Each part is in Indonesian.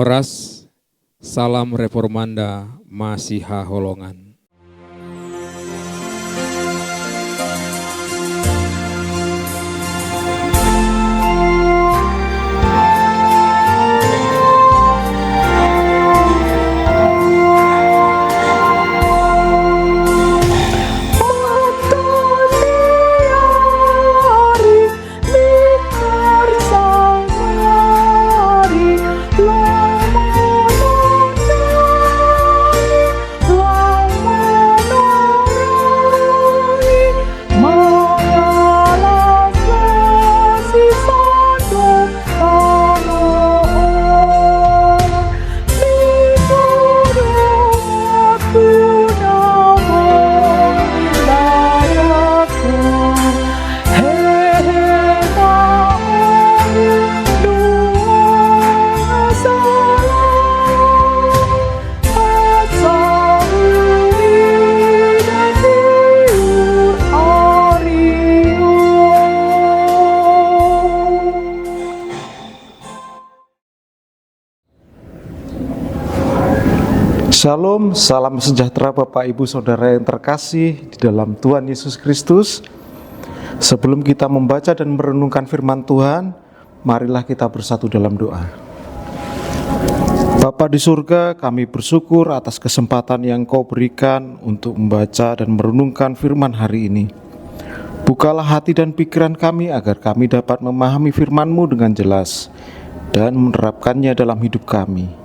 Horas, salam reformanda Masiha Holongan. Shalom, salam sejahtera Bapak Ibu Saudara yang terkasih di dalam Tuhan Yesus Kristus. Sebelum kita membaca dan merenungkan firman Tuhan, marilah kita bersatu dalam doa. Bapa di surga, kami bersyukur atas kesempatan yang Kau berikan untuk membaca dan merenungkan firman hari ini. Bukalah hati dan pikiran kami agar kami dapat memahami firman-Mu dengan jelas dan menerapkannya dalam hidup kami.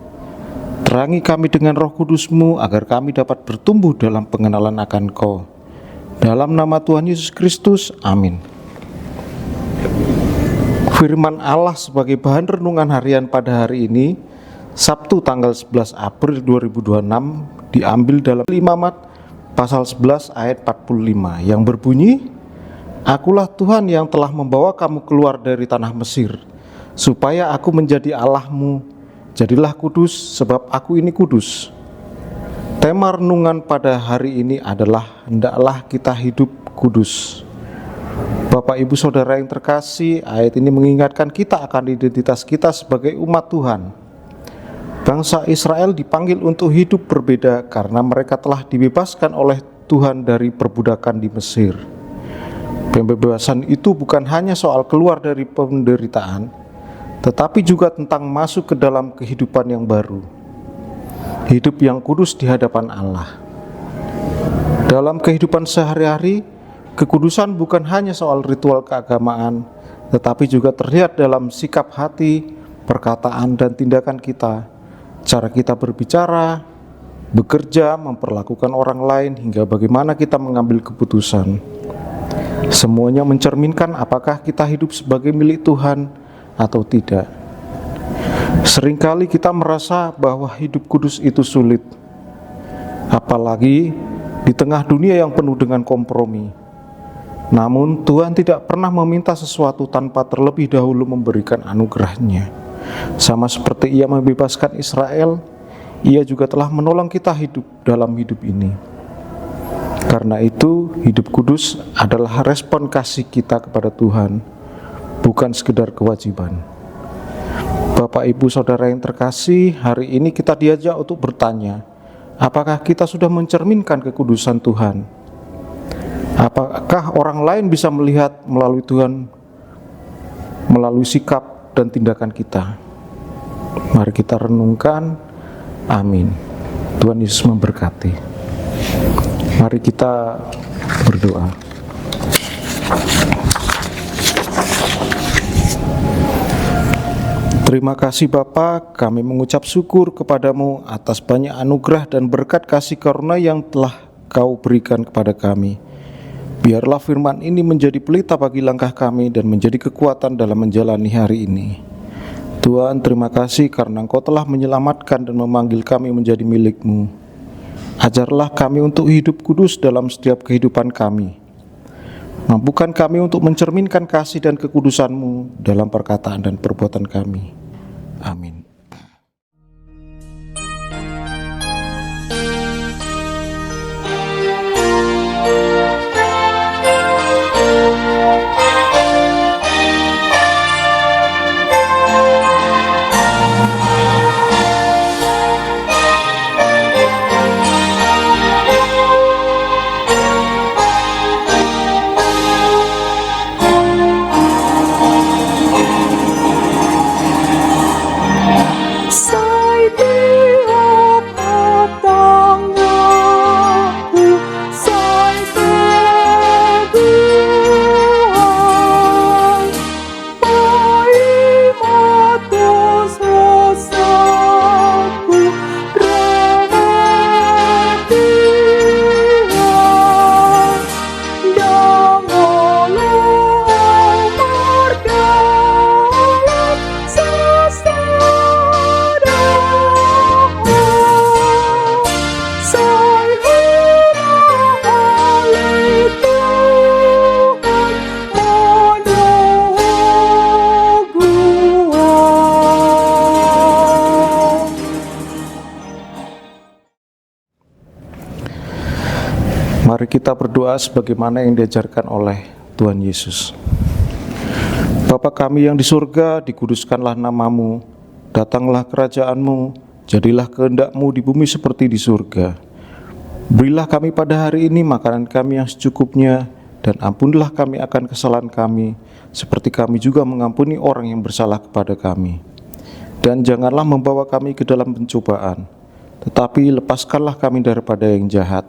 Terangi kami dengan Roh Kudus-Mu agar kami dapat bertumbuh dalam pengenalan akan Kau. Dalam nama Tuhan Yesus Kristus, amin. Firman Allah sebagai bahan renungan harian pada hari ini, Sabtu tanggal 11 April 2026, diambil dalam Imamat pasal 11 ayat 45 yang berbunyi, Akulah Tuhan yang telah membawa kamu keluar dari tanah Mesir, supaya aku menjadi Allahmu. Jadilah kudus, sebab aku ini kudus. Tema renungan pada hari ini adalah hendaklah kita hidup kudus. Bapak Ibu Saudara yang terkasih, ayat ini mengingatkan kita akan identitas kita sebagai umat Tuhan. Bangsa Israel dipanggil untuk hidup berbeda karena mereka telah dibebaskan oleh Tuhan dari perbudakan di Mesir. Pembebasan itu bukan hanya soal keluar dari penderitaan, tetapi juga tentang masuk ke dalam kehidupan yang baru, hidup yang kudus di hadapan Allah. Dalam kehidupan sehari-hari, kekudusan bukan hanya soal ritual keagamaan, tetapi juga terlihat dalam sikap hati, perkataan, dan tindakan kita, cara kita berbicara, bekerja, memperlakukan orang lain, hingga bagaimana kita mengambil keputusan. Semuanya mencerminkan apakah kita hidup sebagai milik Tuhan atau tidak. Seringkali kita merasa bahwa hidup kudus itu sulit, apalagi di tengah dunia yang penuh dengan kompromi. Namun Tuhan tidak pernah meminta sesuatu tanpa terlebih dahulu memberikan anugerah-Nya. Sama seperti Ia membebaskan Israel, Ia juga telah menolong kita hidup dalam hidup ini. Karena itu, hidup kudus adalah respon kasih kita kepada Tuhan, bukan sekedar kewajiban. Bapak Ibu Saudara yang terkasih, hari ini kita diajak untuk bertanya, apakah kita sudah mencerminkan kekudusan Tuhan? Apakah orang lain bisa melihat melalui Tuhan, melalui sikap dan tindakan kita? Mari kita renungkan. Amin. Tuhan Yesus memberkati. Mari kita berdoa. Terima kasih Bapa, kami mengucap syukur kepadamu atas banyak anugerah dan berkat kasih karunia yang telah Kau berikan kepada kami. Biarlah firman ini menjadi pelita bagi langkah kami dan menjadi kekuatan dalam menjalani hari ini. Tuhan, terima kasih karena Engkau telah menyelamatkan dan memanggil kami menjadi milik-Mu. Ajarlah kami untuk hidup kudus dalam setiap kehidupan kami. Mampukan kami untuk mencerminkan kasih dan kekudusan-Mu dalam perkataan dan perbuatan kami. Amin. kita berdoa sebagaimana yang diajarkan oleh Tuhan Yesus. Bapa kami yang di surga, dikuduskanlah namamu, datanglah kerajaan-Mu, jadilah kehendak-Mu di bumi seperti di surga. Berilah kami pada hari ini makanan kami yang secukupnya, dan ampunilah kami akan kesalahan kami, seperti kami juga mengampuni orang yang bersalah kepada kami. Dan janganlah membawa kami ke dalam pencobaan, tetapi lepaskanlah kami daripada yang jahat,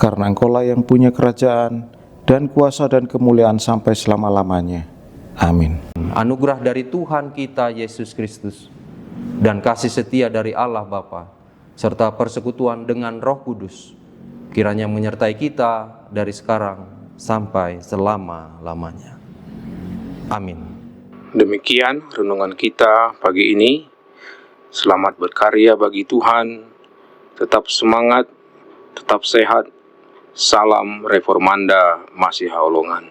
karena Engkau-lah yang punya kerajaan, dan kuasa dan kemuliaan sampai selama-lamanya. Amin. Anugerah dari Tuhan kita Yesus Kristus dan kasih setia dari Allah Bapa serta persekutuan dengan Roh Kudus kiranya menyertai kita dari sekarang sampai selama-lamanya. Amin. Demikian renungan kita pagi ini. Selamat berkarya bagi Tuhan. Tetap semangat, tetap sehat. Salam Reformanda Masiha Holongan.